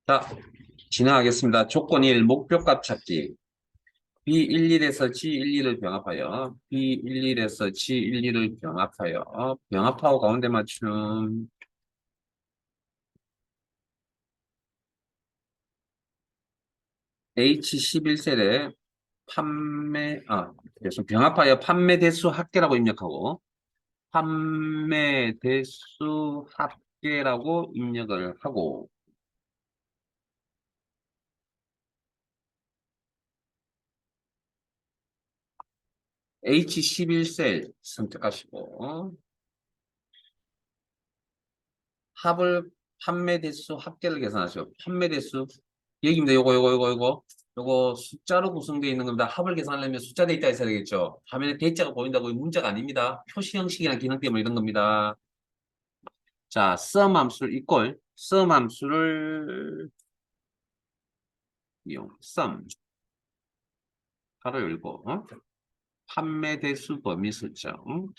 자, 진행하겠습니다. 조건 1, 목표값 찾기. B11에서 G11을 병합하여 B11에서 G11을 병합하여 병합하고 가운데 맞춤 H11셀에 그래서 병합하여 판매 대수 합계라고 입력하고 판매 대수 합계라고 입력을 하고 H11셀 선택하시고 합을 판매 대수 합계를 계산하시오. 판매 대수 여기입니다. 요거 숫자로 구성되어 있는 겁니다. 합을 계산하려면 숫자 데이터 있어야 되겠죠. 화면에 대자가 보인다고 문자가 아닙니다. 표시 형식이나 기능 때문에 이런 겁니다. 자, sum 함수를 sum 함수를 이용 sum 가로 열고 판매 대수 범위 설정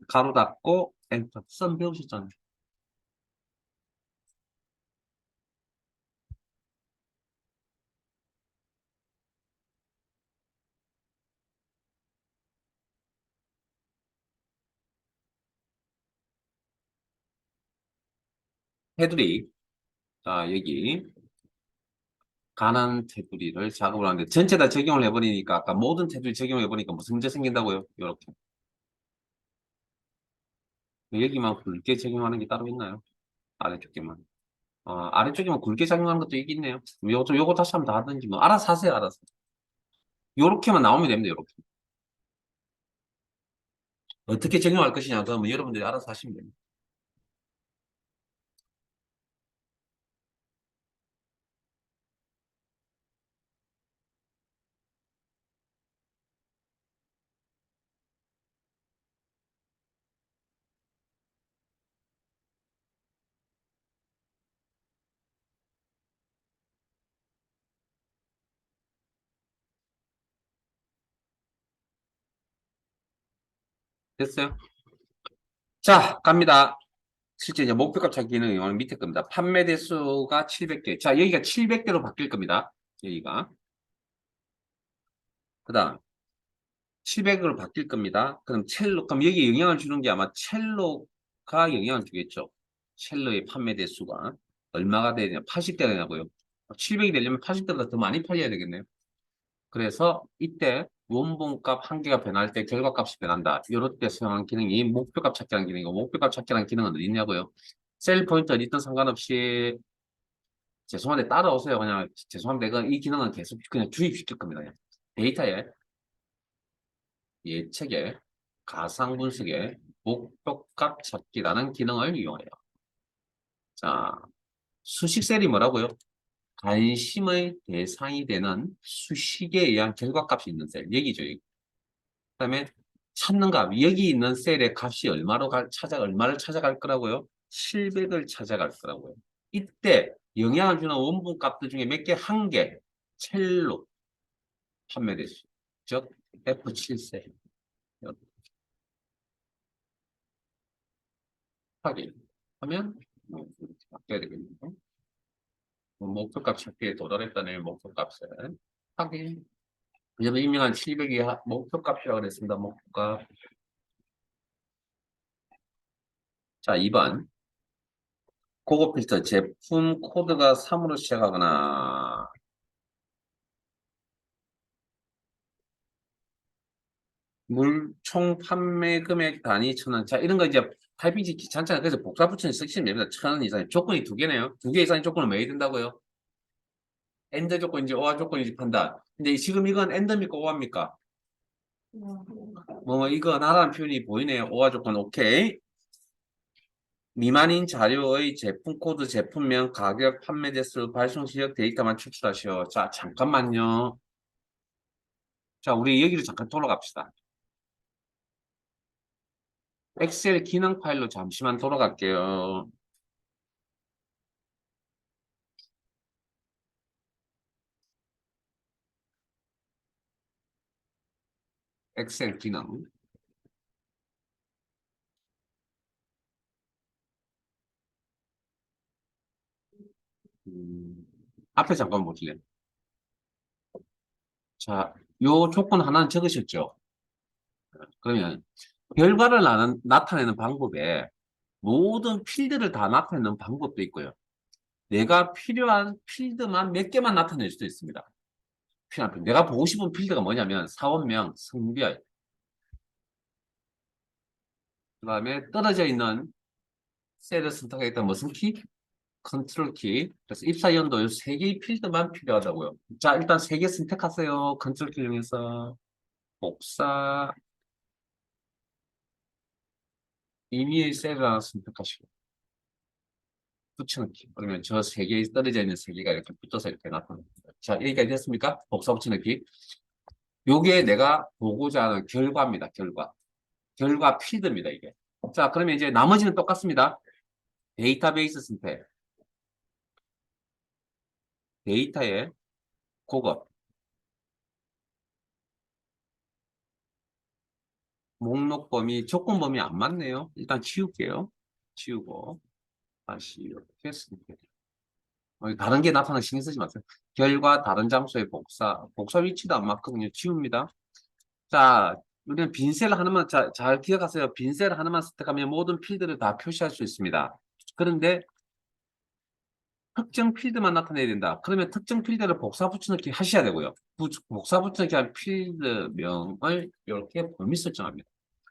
가로 닫고 엔터 sum 배우셨잖아요. 테두리 자 여기 가난 테두리를 작업을 하는데 전체 다 적용을 해버리니까 아까 모든 테두리 적용을 해보니까 무슨 문제 생긴다고요? 이렇게 여기만 굵게 적용하는 게 따로 있나요? 아래쪽에만 아래쪽에만 굵게 적용하는 것도 있겠네요. 요거 다시 한번 다 하든지 뭐 알아서 하세요. 알아서 요렇게만 나오면 됩니다. 요렇게 어떻게 적용할 것이냐 그러면 여러분들이 알아서 하시면 됩니다. 됐어요? 자 갑니다. 실제 이제 목표값 찾기는 이거는 밑에 겁니다. 판매 대수가 700개. 자 여기가 700개로 바뀔 겁니다. 여기가 그다음 700으로 바뀔 겁니다. 그럼 여기 영향을 주는 게 아마 첼로가 영향을 주겠죠. 첼로의 판매 대수가 얼마가 되냐? 80대가 되냐고요. 700이 되려면 80대보다 더 많이 팔려야 되겠네요. 그래서 이때 원본값 한 개가 변할 때 결과값이 변한다. 이럴 때 사용한 기능이 목표값 찾기라는 기능이고 목표값 찾기라는 기능은 어디 있냐고요. 셀 포인트 어디 있든 상관없이 죄송한데 따라오세요. 그냥 죄송한데 이 기능은 계속 그냥 주입시킬 겁니다. 그냥. 데이터에 예측에 가상 분석에 목표값 찾기라는 기능을 이용해요. 자, 수식셀이 뭐라고요? 관심의 대상이 되는 수식에 의한 결과값이 있는 셀. 여기죠. 여기. 그다음에 찾는 값. 여기 있는 셀의 값이 얼마를 찾아갈 거라고요? 700을 찾아갈 거라고요. 이때 영향을 주는 원본 값들 중에 몇 개? 한 개. 첼로 판매대수. 즉 F7셀. 확인. 하면 이렇게 바뀌어야 되겠네요. 목표값 찾기에 도달했다는 목표값을 확인. 왜냐면 임명한 700이 목표값이라고 그랬습니다. 목표값. 자, 2번. 고급 필터 제품 코드가 3으로 시작하거나 총 판매 금액 단위 1,000원. 자, 이런 거 이제 타이핑이 귀찮잖아요. 그래서 복사 붙여서 쓰시면 됩니다. 1,000원 이상. 조건이 두 개네요. 두 개 이상의 조건은 뭐 해야 된다고요? 엔더 조건인지 오화 조건인지 판단. 근데 지금 이건 엔더입니까? 오화입니까? 이거 나라는 표현이 보이네요. 오화 조건 오케이. 미만인 자료의 제품 코드, 제품명, 가격, 판매 대수, 발송 시적 데이터만 추출하시오. 자, 잠깐만요. 자, 우리 여기로 잠깐 돌아갑시다. 엑셀 기능 파일로 잠시만 돌아갈게요. 엑셀 기능. 음, 앞에 잠깐 보실래요? 자, 요 조건 하나는 적으셨죠? 그러면 결과를 나타내는 방법에 모든 필드를 다 나타내는 방법도 있고요. 내가 필요한 필드만 몇 개만 나타낼 수도 있습니다. 필요한 필드. 내가 보고 싶은 필드가 뭐냐면 사원명, 성별, 그 다음에 떨어져 있는 셀을 선택하겠다 무슨 키? 컨트롤 키. 그래서 입사 연도 이 세 개의 필드만 필요하다고요. 자, 일단 세 개 선택하세요. 컨트롤 키 이용해서 복사, 임의의 셀을 하나 선택하시고 붙여넣기. 그러면 저 세 개 떨어져 있는 세 개가 이렇게 붙어서 이렇게 나타납니다. 자, 여기까지 됐습니까? 복사 붙여넣기. 요게 내가 보고자 하는 결과입니다. 결과 필드입니다, 이게. 자, 그러면 이제 나머지는 똑같습니다. 데이터베이스 선택. 데이터에 그거 목록 범위, 조건 범위 안 맞네요. 일단 지울게요. 지우고 다시 이렇게 선택. 다른 게 나타나는 신경 쓰지 마세요. 결과 다른 장소의 복사 위치도 안 맞거든요. 지웁니다. 자, 우리는 빈셀 하나만 잘 기억하세요. 빈셀 하나만 선택하면 모든 필드를 다 표시할 수 있습니다. 그런데 특정 필드만 나타내야 된다. 그러면 특정 필드를 복사 붙여넣기 하셔야 되고요. 복사 붙여넣기 한 필드명을 이렇게 범위 설정합니다.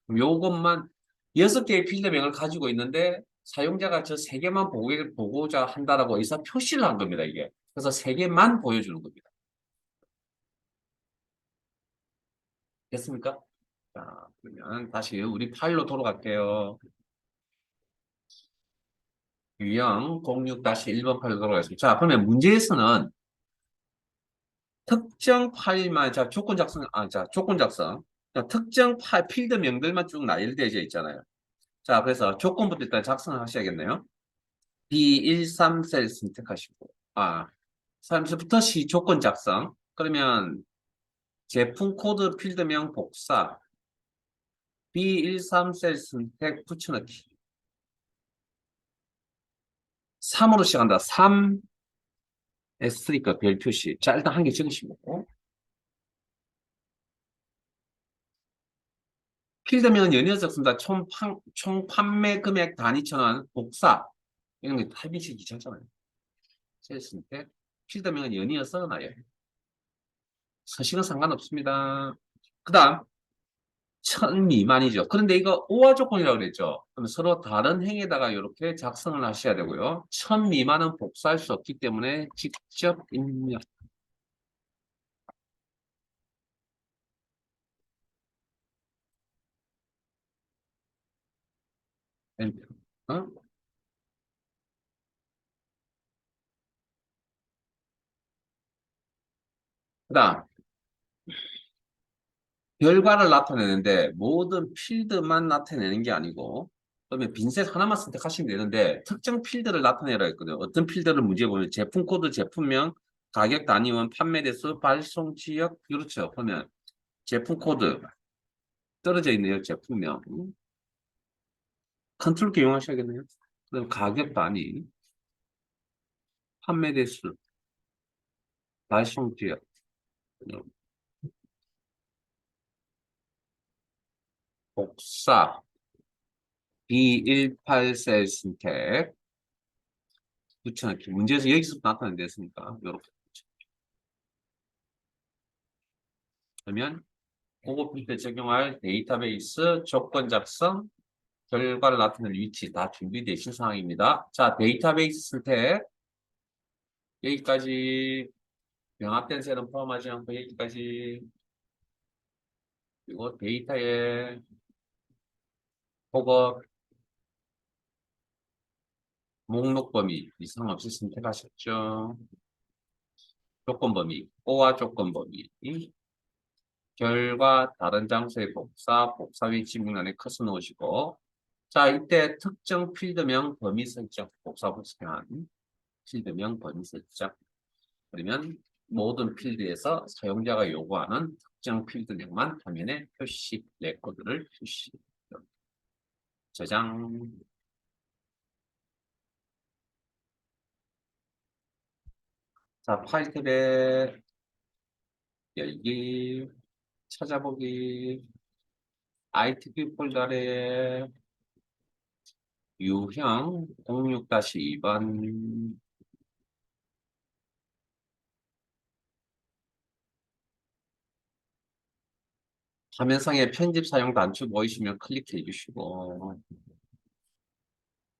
그럼 요것만 6개의 필드명을 가지고 있는데 사용자가 저 3개만 보고자 한다라고 의사 표시를 한 겁니다, 이게. 그래서 3개만 보여주는 겁니다. 됐습니까? 자, 그러면 다시 우리 파일로 돌아갈게요. 유형 06-1번 파일로 돌아가겠습니다. 자, 그러면 문제에서는 특정 파일만, 자, 조건 작성. 자, 특정 필드명들만 쭉 나열되어 있잖아요. 자, 그래서 조건부터 일단 작성을 하셔야겠네요. B13셀 선택하시고, 3부터 C 조건 작성. 그러면 제품 코드 필드명 복사, B13셀 선택 붙여넣기. 3으로 시작한다. 3, S3가 별 표시. 자, 일단 한 개 적으시고. 필드명은 연이어 적습니다. 총 판매 금액 단위천원 복사. 이런 게 타입이시 귀찮잖아요. 셀 선택. 필드명은 연이어서 나요. 서식은 상관없습니다. 그 다음, 천 미만이죠. 그런데 이거 오화 조건이라고 그랬죠. 그럼 서로 다른 행에다가 이렇게 작성을 하셔야 되고요. 천 미만은 복사할 수 없기 때문에 직접 입력. 엔터. 어? 그다음 결과를 나타내는데 모든 필드만 나타내는 게 아니고 그러면 빈셋 하나만 선택하시면 되는데 특정 필드를 나타내라 했거든요. 어떤 필드를 문제 보면 제품 코드, 제품명, 가격 단위원, 판매 대수, 발송 지역 그렇죠. 그러면 제품 코드 떨어져 있네요. 제품명. 컨트롤 키 이용하셔야겠네요. 그다음 가격 단위, 판매 대수, 발송 지역, 복사, B18셀 선택, 붙여넣기. 문제에서 여기서 나타낸 됐으니까 이렇게 그러면 고급 필터 적용할 데이터베이스 조건 작성, 결과를 나타낼 위치 다 준비되신 상황입니다. 자, 데이터베이스 선택 여기까지 병합된 셀은 포함하지 않고 여기까지 그리고 데이터에 보고 목록 범위 이상 없이 선택하셨죠. 조건 범위, 오와 조건 범위, 결과 다른 장소의 복사 위치 문란에 커서 놓으시고 자, 이때 특정 필드명 범위 설정, 복사 복사한 필드명 범위 설정 그러면 모든 필드에서 사용자가 요구하는 특정 필드명만 화면에 표시, 레코드를 표시, 저장 자, 파일 탭에 열기, 찾아보기, ITP 폴더에 유형 06-2번 화면상에 편집 사용 단추 보이시면 클릭해 주시고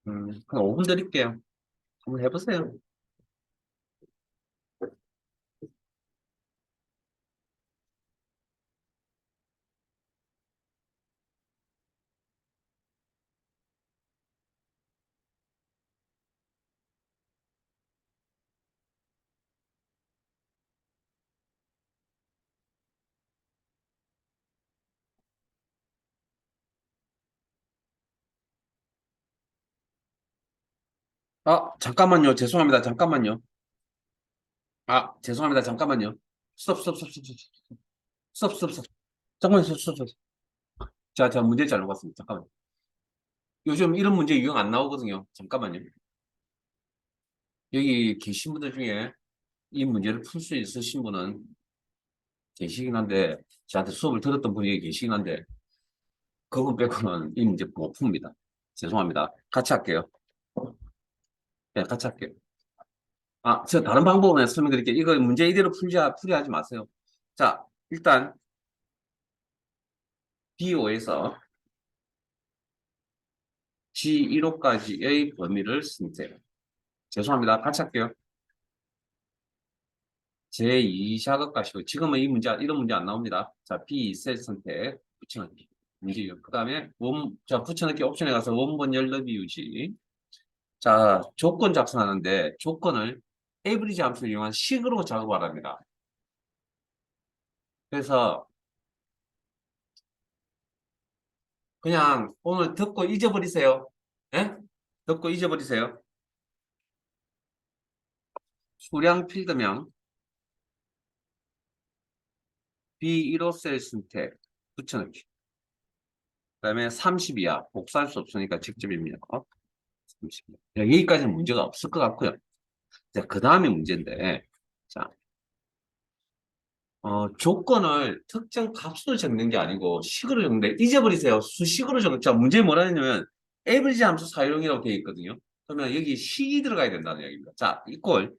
한 5분 드릴게요. 한번 해보세요. 아, 잠깐만요. 죄송합니다. 잠깐만요. 아, 죄송합니다. 잠깐만요. 스톱, 스톱, 스톱, 스톱, 스톱, 스톱, 스톱. 잠깐만요. 스톱, 스톱, 스톱. 자, 제가 문제 잘못 봤습니다. 잠깐만요. 요즘 이런 문제 유형 안 나오거든요. 잠깐만요. 여기 계신 분들 중에 이 문제를 풀 수 있으신 분은 계시긴 한데, 저한테 수업을 들었던 분이 계시긴 한데, 그분 빼고는 이 문제 못 풉니다. 죄송합니다. 같이 할게요. 네, 같이 할게요. 아, 제가 다른 방법을 설명드릴게요. 이거 문제 이대로 풀이 하지 마세요. 자, 일단 B5에서 G1호까지의 범위를 쓰세요. 죄송합니다. 같이 할게요. 제2샤급 값이고, 지금은 이런 문제 안 나옵니다. 자, B 셀 선택, 붙여넣기. 문제요. 그 다음에 자, 붙여넣기 옵션에 가서 원본 열너비 유지. 자, 조건 작성하는데, 조건을 에브리지 함수를 이용한 식으로 작업하랍니다. 그래서, 그냥 오늘 듣고 잊어버리세요. 예? 듣고 잊어버리세요. 수량 필드명, B1호 셀 선택, 붙여넣기. 그 다음에 32야. 복사할 수 없으니까 직접입니다. 30. 여기까지는 문제가 없을 것 같고요. 자, 그 다음에 문제인데, 자, 조건을 특정 값으로 적는 게 아니고 식으로 적는데 잊어버리세요. 수식으로 적는. 자, 문제 뭐라 했냐면 average 함수 사용이라고 되어 있거든요. 그러면 여기 식이 들어가야 된다는 얘기입니다. 자, 이꼴.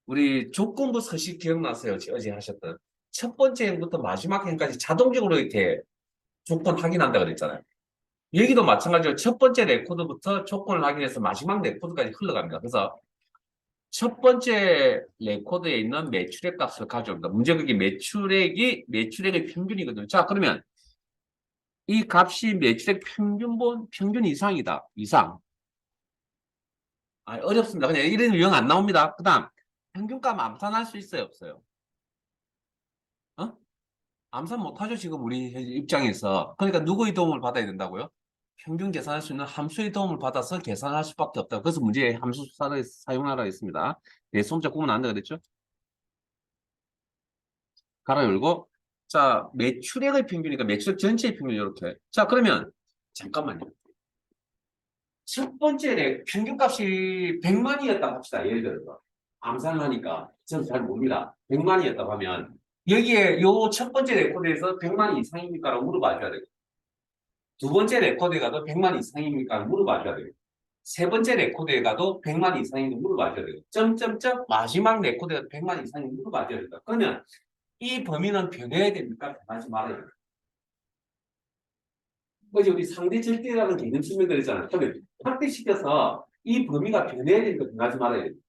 우리 조건부 서식 기억나세요? 어제 하셨던. 첫 번째 행부터 마지막 행까지 자동적으로 이렇게 조건 확인한다 그랬잖아요. 여기도 마찬가지로 첫 번째 레코드부터 조건을 확인해서 마지막 레코드까지 흘러갑니다. 그래서 첫 번째 레코드에 있는 매출액 값을 가져옵니다. 문제 그게 매출액의 평균이거든요. 자, 그러면 이 값이 매출액 평균 이상이다. 이상. 아, 어렵습니다. 그냥 이런 유형 안 나옵니다. 그 다음, 평균값 암산할 수 있어요? 없어요? 어? 암산 못하죠, 지금 우리 입장에서. 그러니까 누구의 도움을 받아야 된다고요? 평균 계산할 수 있는 함수의 도움을 받아서 계산할 수밖에 없다. 그래서 문제에 함수 사용하라 했습니다. 네, 손자 구분 안 된다 그랬죠? 가로 열고. 자, 매출액의 평균이니까 매출액 전체의 평균 이렇게. 자, 그러면 잠깐만요. 첫 번째 평균값이 100만이었다 합시다. 예를 들어서. 암산을 하니까 저는 잘 봅니다. 100만이었다고 하면 여기에 요 첫 번째 레코드에서 100만 이상입니까라고 물어봐줘야 되고, 두 번째 레코드에 가도 100만 이상입니까 물어봐줘야 되고, 세 번째 레코드에 가도 100만 이상인지 물어봐줘야 되고, 점점점 마지막 레코드에 가도 100만 이상인지 물어봐줘야 된다. 그러면 이 범위는 변해야 됩니까? 변하지 말아야 됩니까? 어제 우리 상대 절대라는 개념 설명드렸잖아요. 그러면 확대시켜서 이 범위가 변해야 되니까 변하지 말아야 됩니다.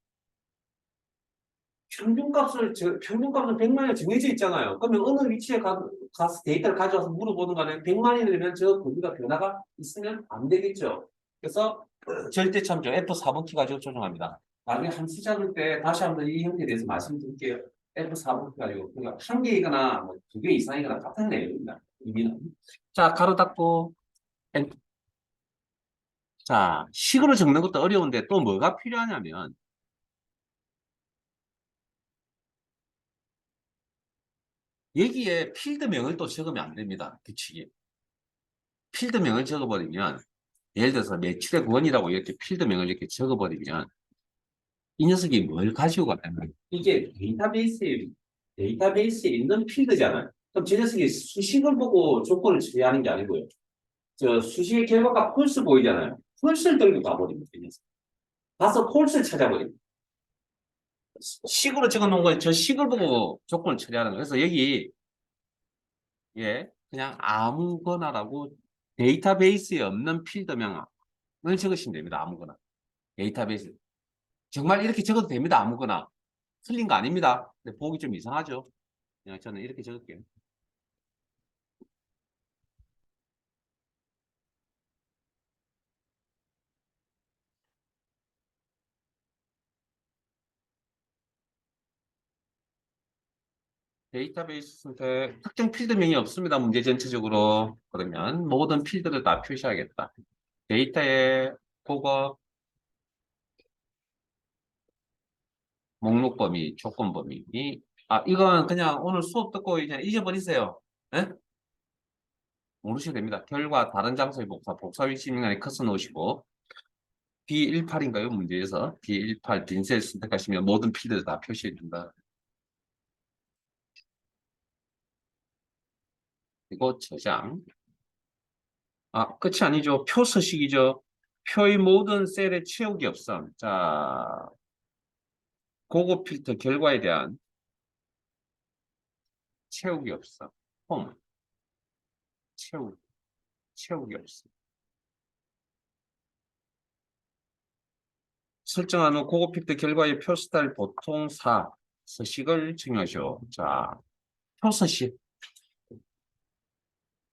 평균값은 100만이 정해져 있잖아요. 그러면 어느 위치에 가서 데이터를 가져와서 물어보는 간에 100만이 되면 저 범위가 변화가 있으면 안 되겠죠. 그래서 절대 참조 F4번 키 가지고 조정합니다. 나중에 함수 잡을 때 다시 한번 이 형태에 대해서 말씀드릴게요. F4번 키 가지고 그러니까 한 개이거나 두 개 이상이거나 같은 내용입니다. 의미는. 자, 가로 닫고 자, 식으로 적는 것도 어려운데 또 뭐가 필요하냐면 여기에 필드명을 또 적으면 안 됩니다. 규칙이. 필드명을 적어버리면 예를 들어서 매출액 원이라고 이렇게 필드명을 이렇게 적어버리면 이 녀석이 뭘 가지고 가냐면 이게 데이터베이스에 있는 필드잖아요. 그럼 저 녀석이 수식을 보고 조건을 처리하는 게 아니고요. 저 수식의 결과가 폴스 보이잖아요. 폴스를 들고 가버립니다. 이 녀석. 가서 폴스를 찾아버립니다. 식으로 적어 놓은 거예요. 저 식을 보고 조건을 처리하는 거예요. 그래서 여기 예, 그냥 아무거나라고 데이터베이스에 없는 필드명을 적으시면 됩니다. 아무거나. 데이터베이스. 정말 이렇게 적어도 됩니다. 아무거나. 틀린 거 아닙니다. 근데 보기 좀 이상하죠. 그냥 저는 이렇게 적을게요. 데이터베이스 선택, 특정 필드명이 없습니다. 문제 전체적으로. 그러면 모든 필드를 다 표시하겠다. 데이터의 보거, 목록 범위, 조건 범위. 이건 그냥 오늘 수업 듣고 그냥 잊어버리세요. 예? 모르셔도 됩니다. 결과 다른 장소의 복사 위치 명단에 커서 놓으시고 B18인가요? 문제에서 B18 빈셀 선택하시면 모든 필드를 다 표시해 준다. 그리고 저장. 끝이 아니죠. 표 서식이죠. 표의 모든 셀에 채우기 없음. 자, 고급 필터 결과에 대한 채우기 없음. 홈, 채우, 채우기 없음. 설정한 후 고급 필터 결과의 표 스타일 보통 4 서식을 정하시오. 자, 표 서식.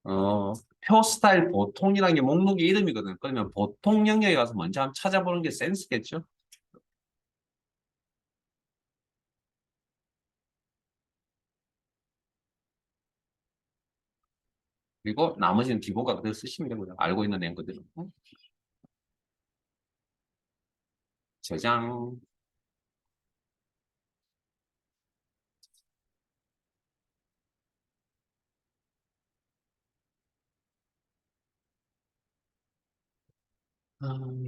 어, 표 스타일 보통이라는 게 목록의 이름이거든. 그러면 보통 영역에 가서 먼저 한번 찾아보는 게 센스겠죠? 그리고 나머지는 기본과 그대로 쓰시면 되고요. 알고 있는 내용 그대로. 저장.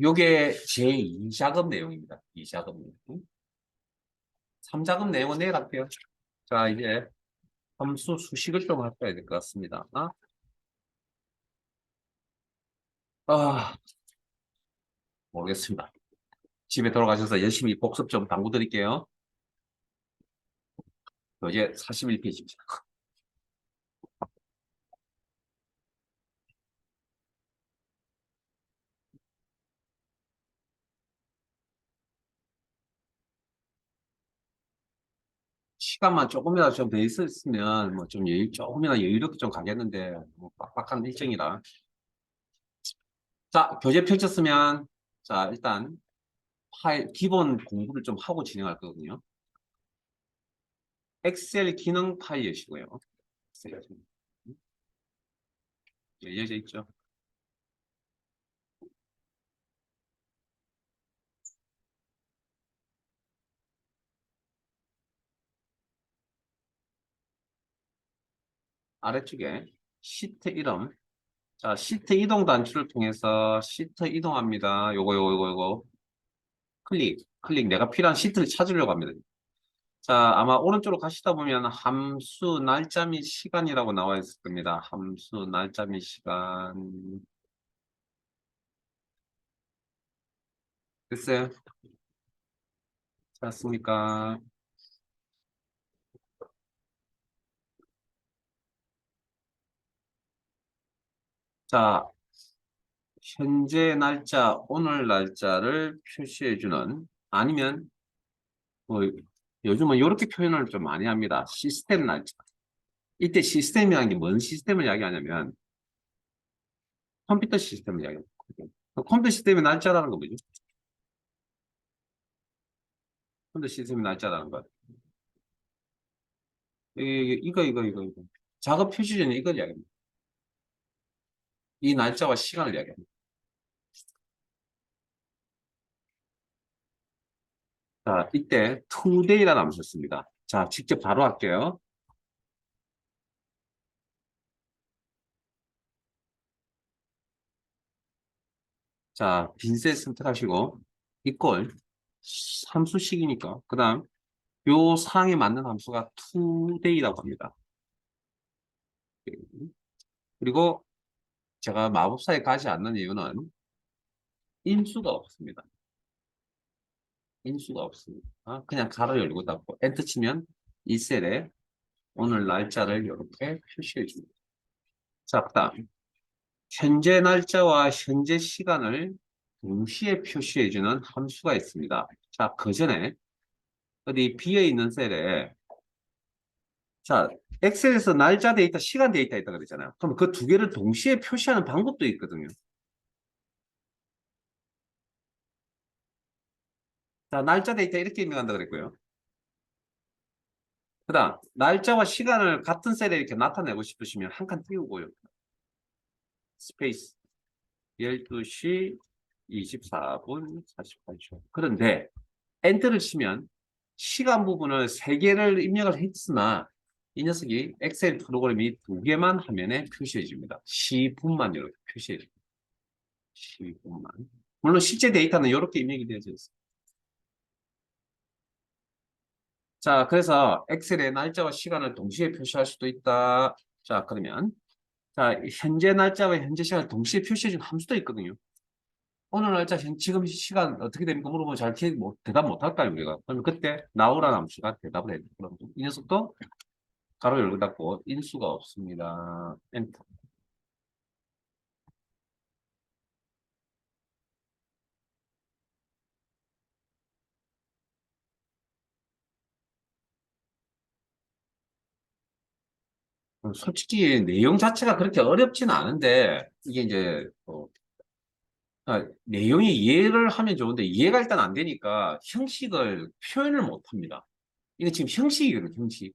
요게 제2작업 내용입니다. 2작업 내용. 3작업 내용은 내일 할게요. 자, 이제 함수 수식을 좀 해봐야 될 것 같습니다. 아, 모르겠습니다. 집에 돌아가셔서 열심히 복습 좀 당부 드릴게요. 이제 41페이지입니다. 시간만 조금이라도 좀 더 있었으면 뭐 좀 조금이나 여유롭게 좀 가겠는데 뭐 빡빡한 일정이라. 자, 교재 펼쳤으면 자, 일단 파일 기본 공부를 좀 하고 진행할 거거든요. 엑셀 기능 파일 여시고요. 엑셀 기능. 열려져 있죠. 아래쪽에 시트 이름. 자, 시트 이동 단추를 통해서 시트 이동합니다. 요거. 클릭. 내가 필요한 시트를 찾으려고 합니다. 자, 아마 오른쪽으로 가시다 보면 함수 날짜 및 시간이라고 나와 있을 겁니다. 함수 날짜 및 시간. 됐어요? 찾았습니까? 자, 현재 날짜, 오늘 날짜를 표시해주는 아니면 뭐 요즘은 이렇게 표현을 좀 많이 합니다. 시스템 날짜. 이때 시스템이라는 게 뭔 시스템을 이야기하냐면 컴퓨터 시스템을 이야기합니다. 컴퓨터 시스템의 날짜라는 거 뭐죠? 컴퓨터 시스템의 날짜라는 거. 이거. 작업 표시 전에 이걸 이야기합니다. 이 날짜와 시간을 이야기합니다. 자, 이때 today라는 함수 씁니다. 자, 직접 바로 할게요. 자, 빈셋 선택하시고 equal 함수식이니까. 그 다음, 요 사항에 맞는 함수가 today라고 합니다. 그리고 제가 마법사에 가지 않는 이유는 인수가 없습니다. 인수가 없습니다. 그냥 가로 열고 닫고 엔터 치면 이 셀에 오늘 날짜를 이렇게 표시해 줍니다. 자, 그다음 현재 날짜와 현재 시간을 동시에 표시해 주는 함수가 있습니다. 자, 그 전에 어디 비어 있는 셀에 자, 엑셀에서 날짜 데이터, 시간 데이터 있다 그랬잖아요. 그럼 그 두 개를 동시에 표시하는 방법도 있거든요. 자, 날짜 데이터 이렇게 입력한다 그랬고요. 그다음 날짜와 시간을 같은 셀에 이렇게 나타내고 싶으시면 한 칸 띄우고요. 스페이스 12시 24분 48초. 그런데 엔터를 치면 시간 부분을 세 개를 입력을 했으나 이 녀석이 엑셀 프로그램이 두 개만 화면에 표시해 줍니다. 시분만 이렇게 표시해 줍니다. 시분만. 물론 실제 데이터는 이렇게 입력이 되어져 있습니다. 자, 그래서 엑셀에 날짜와 시간을 동시에 표시할 수도 있다. 자, 그러면 자, 현재 날짜와 현재 시간을 동시에 표시해 준 함수도 있거든요. 오늘 날짜 지금 시간 어떻게 됩니까? 물어보면 잘 대답 못 할까요, 우리가? 그러면 그때 나오라는 함수가 대답을 해야 돼요. 그럼 이 녀석도 가로 열고 닫고 인수가 없습니다. 엔터. 솔직히 내용 자체가 그렇게 어렵지는 않은데 이게 이제 내용이 이해를 하면 좋은데 이해가 일단 안 되니까 형식을 표현을 못 합니다. 이거 지금 형식이거든요, 형식.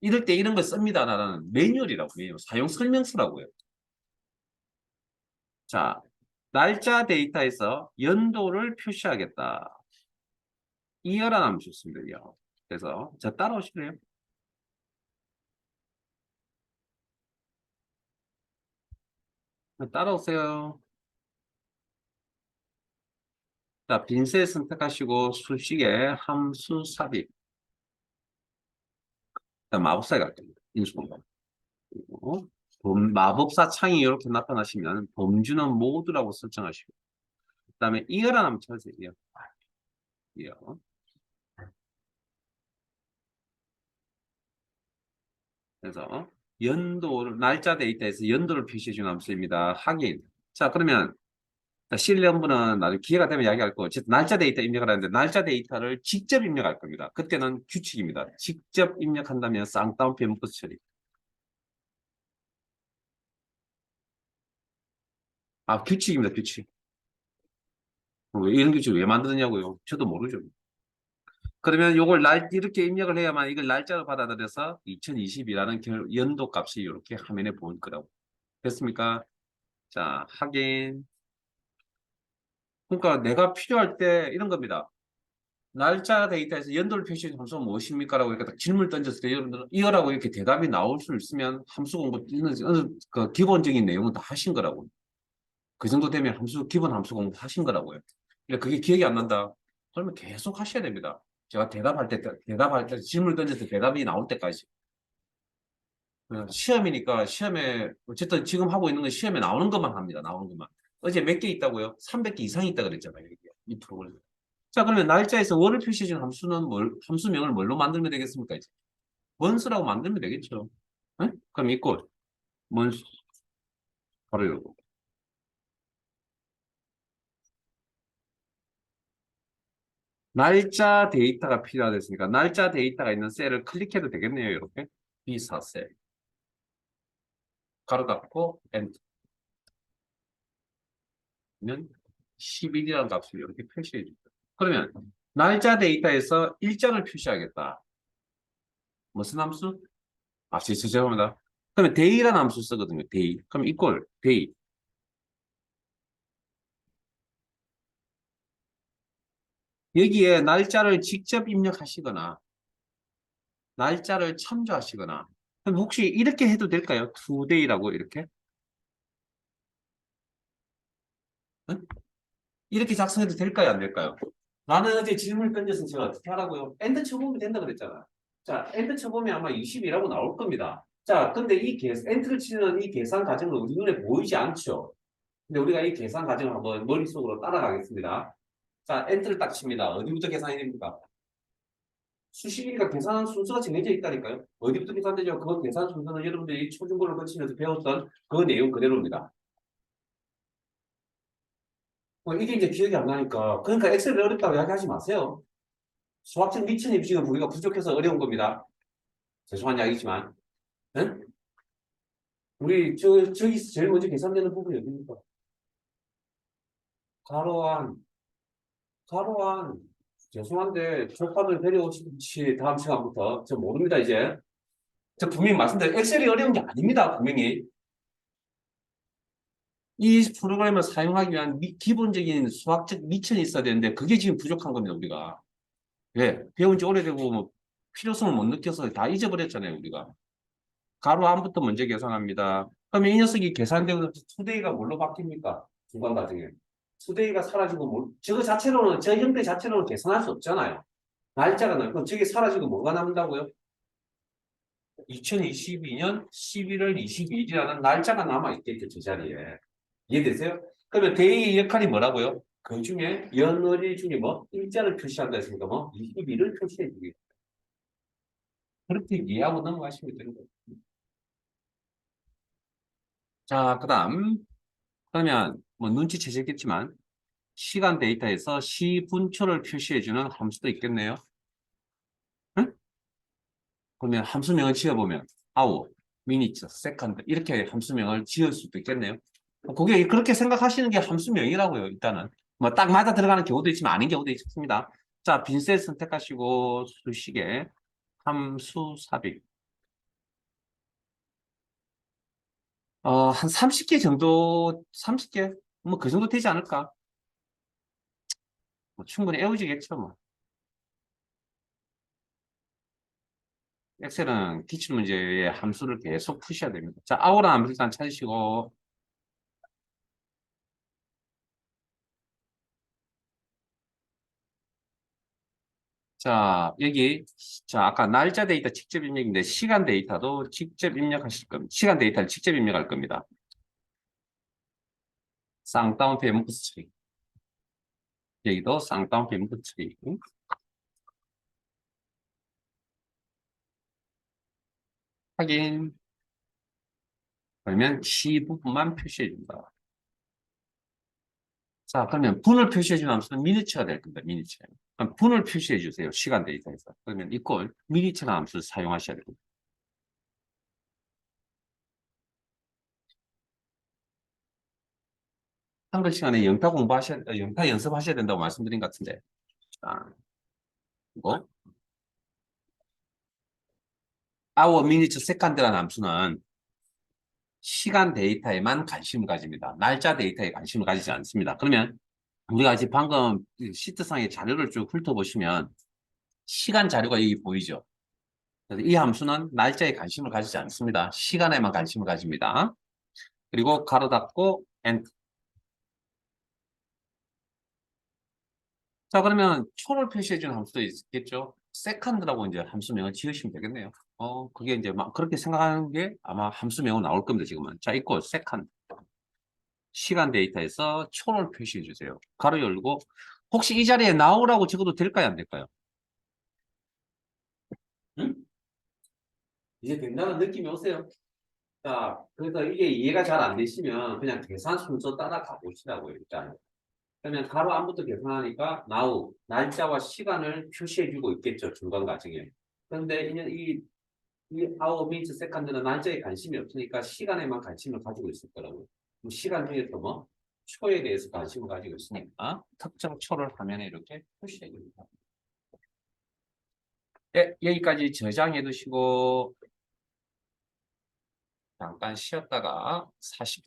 이럴 때 이런 걸 씁니다라는 매뉴얼이라고 해요. 사용 설명서라고요. 자, 날짜 데이터에서 연도를 표시하겠다. 이어라 하면 좋습니다. 이어. 그래서 자 따라오실래요? 따라오세요. 자, 빈셀 선택하시고 수식에 함수 삽입. 마법사에 갈 겁니다. 인수분석. 그리고 마법사 창이 이렇게 나타나시면 범주는 모두라고 설정하시고 그다음에 이어라 하면 찾으세요. 이어. 이어. 그래서 연도를 날짜 데이터에서 연도를 표시해 주는 함수입니다. 확인. 자, 그러면 실험부는 나중에 기회가 되면 이야기할 거고 어쨌든 날짜 데이터 입력을 하는데 날짜 데이터를 직접 입력할 겁니다. 그때는 규칙입니다. 직접 입력한다면 쌍따옴표 묶어서 처리. 규칙입니다. 규칙. 이런 규칙 왜 만드냐고요? 저도 모르죠. 그러면 요걸 이렇게 입력을 해야만 이걸 날짜로 받아들여서 2020이라는 연도 값이 이렇게 화면에 보일 거라고. 됐습니까? 자, 확인. 그러니까 내가 필요할 때 이런 겁니다. 날짜 데이터에서 연도를 표시한 함수가 무엇입니까? 라고 이렇게 딱 질문을 던졌을 때 여러분들은 이거라고 이렇게 대답이 나올 수 있으면 함수 공부, 그 기본적인 내용은 다 하신 거라고. 그 정도 되면 기본 함수 공부 하신 거라고요. 그러니까 그게 기억이 안 난다. 그러면 계속 하셔야 됩니다. 제가 대답할 때, 질문을 던졌을 때 대답이 나올 때까지. 시험이니까 시험에, 어쨌든 지금 하고 있는 건 시험에 나오는 것만 합니다. 나오는 것만. 어제 몇 개 있다고요? 300개 이상 있다 그랬잖아요. 이 프로그램. 자, 그러면 날짜에서 월을 표시해준 함수명을 뭘로 만들면 되겠습니까? 이제? 원수라고 만들면 되겠죠. 네? 그럼 이꼴 원수 바로 이거. 날짜 데이터가 필요하겠으니까 날짜 데이터가 있는 셀을 클릭해도 되겠네요. 이렇게 B4셀 가로 닫고 엔터면 11이라는 값을 이렇게 표시해 줍니다. 그러면 날짜 데이터에서 일자를 표시하겠다. 무슨 함수? 죄송합니다. 그러면 데이라는 함수 쓰거든요. 데이. 그럼 이꼴 데이. 여기에 날짜를 직접 입력하시거나 날짜를 참조하시거나 그럼 혹시 이렇게 해도 될까요? today라고 이렇게? 응? 이렇게 작성해도 될까요? 안 될까요? 나는 어제 질문을 던져서 제가 어떻게 하라고요? 엔터 쳐보면 된다 그랬잖아. 자, 엔터 쳐보면 아마 20이라고 나올 겁니다. 자, 근데 엔터를 치는 이 계산 과정은 우리 눈에 보이지 않죠. 근데 우리가 이 계산 과정을 한번 머릿속으로 따라가겠습니다. 자, 엔터를 딱 칩니다. 어디부터 계산이 됩니까? 수식이니까 계산 순서가 정해져 있다니까요. 어디부터 계산되죠? 그 계산 순서는 여러분들이 초중고를 거치면서 배웠던 그 내용 그대로입니다. 이게 이제 기억이 안 나니까. 그러니까 엑셀이 어렵다고 이야기하지 마세요. 수학적 미천이 지금 우리가 부족해서 어려운 겁니다. 죄송한 이야기지만. 응? 우리 저기서 제일 먼저 계산되는 부분이 어디입니까? 가로한, 가로한. 죄송한데 조합을 데려오시 다음 시간부터 저 모릅니다 이제. 저 분명히 말씀드려요. 엑셀이 어려운 게 아닙니다. 분명히. 이 프로그램을 사용하기 위한 기본적인 수학적 미천이 있어야 되는데 그게 지금 부족한 겁니다. 우리가. 왜? 배운 지 오래되고 뭐 필요성을 못 느껴서 다 잊어버렸잖아요. 우리가. 가로 안부터 먼저 계산합니다. 그러면 이 녀석이 계산되고 투데이가 뭘로 바뀝니까? 중간 과정에. 투데이가 사라지고 저거 자체로는 저 형태 자체로는 계산할 수 없잖아요. 날짜가 나요. 그럼 저게 사라지고 뭐가 남는다고요? 2022년 11월 22일이라는 날짜가 남아있겠죠, 저 자리에. 이해되세요? 그러면 데이의 역할이 뭐라고요? 그 중에 연월일 중에 뭐 일자를 표시한다 했으니까 뭐 22를 표시해 주겠다. 그렇게 이해하고 넘어가시면 되는 거예요. 자, 그러면 뭐 눈치채셨겠지만 시간 데이터에서 시분초를 표시해주는 함수도 있겠네요. 응? 그러면 함수명을 지어보면 hour, minute, second 이렇게 함수명을 지을 수도 있겠네요. 그게 그렇게 생각하시는 게 함수명이라고요. 일단은 뭐 딱 맞아 들어가는 경우도 있지만 아닌 경우도 있습니다. 자, 빈셀 선택하시고 수식에 함수 삽입. 한 30개 정도, 30개? 뭐 그 정도 되지 않을까? 뭐 충분히 애워지겠죠, 뭐. 엑셀은 기출문제의 함수를 계속 푸셔야 됩니다. 자, 아우라 함수 일단 찾으시고, 자, 자, 아까 날짜 데이터 직접 입력인데, 시간 데이터도 직접 입력하실 겁니다. 시간 데이터를 직접 입력할 겁니다. 쌍따옴표 문부 처리. 여기도 쌍따옴표 문부 처리. 확인. 그러면 시 부분만 표시해 준다. 자, 그러면 분을 표시해 주는 함수는 미니처가 될 겁니다. 미니처. 그럼 분을 표시해 주세요. 시간 데이터에서. 그러면 이꼴 미니처라는 함수를 사용하셔야 됩니다. 한글 시간에 영타 연습하셔야 된다고 말씀드린 것 같은데. 자, 이거. hour, minute, second라는 함수는 시간 데이터에만 관심을 가집니다. 날짜 데이터에 관심을 가지지 않습니다. 그러면 우리가 지금 방금 시트상의 자료를 쭉 훑어보시면 시간 자료가 여기 보이죠? 그래서 이 함수는 날짜에 관심을 가지지 않습니다. 시간에만 관심을 가집니다. 그리고 가로 닫고 엔터. 자, 그러면 초를 표시해주는 함수도 있겠죠? 세컨드라고 이제 함수명을 지으시면 되겠네요. 그게 이제 막 그렇게 생각하는 게 아마 함수명으로 나올 겁니다, 지금은. 자, 이거 세컨드. 시간 데이터에서 초를 표시해 주세요. 가로 열고, 혹시 이 자리에 나오라고 적어도 될까요, 안 될까요? 응? 이제 된다는 느낌이 오세요? 자, 그래서 이게 이해가 잘 안 되시면 그냥 계산 순서 따라가 보시라고요, 일단. 그러면 가로 안부터 계산하니까 now, 날짜와 시간을 표시해주고 있겠죠, 중간 과정에. 그런데 이 hour, minute, second는 날짜에 관심이 없으니까 시간에만 관심을 가지고 있을 거라고요. 그럼 시간 중에서 뭐 초에 대해서 관심을 가지고 있으니까 특정 초를 화면에 이렇게 표시해 줍니다. 네, 여기까지 저장해 두시고 잠깐 쉬었다가 40분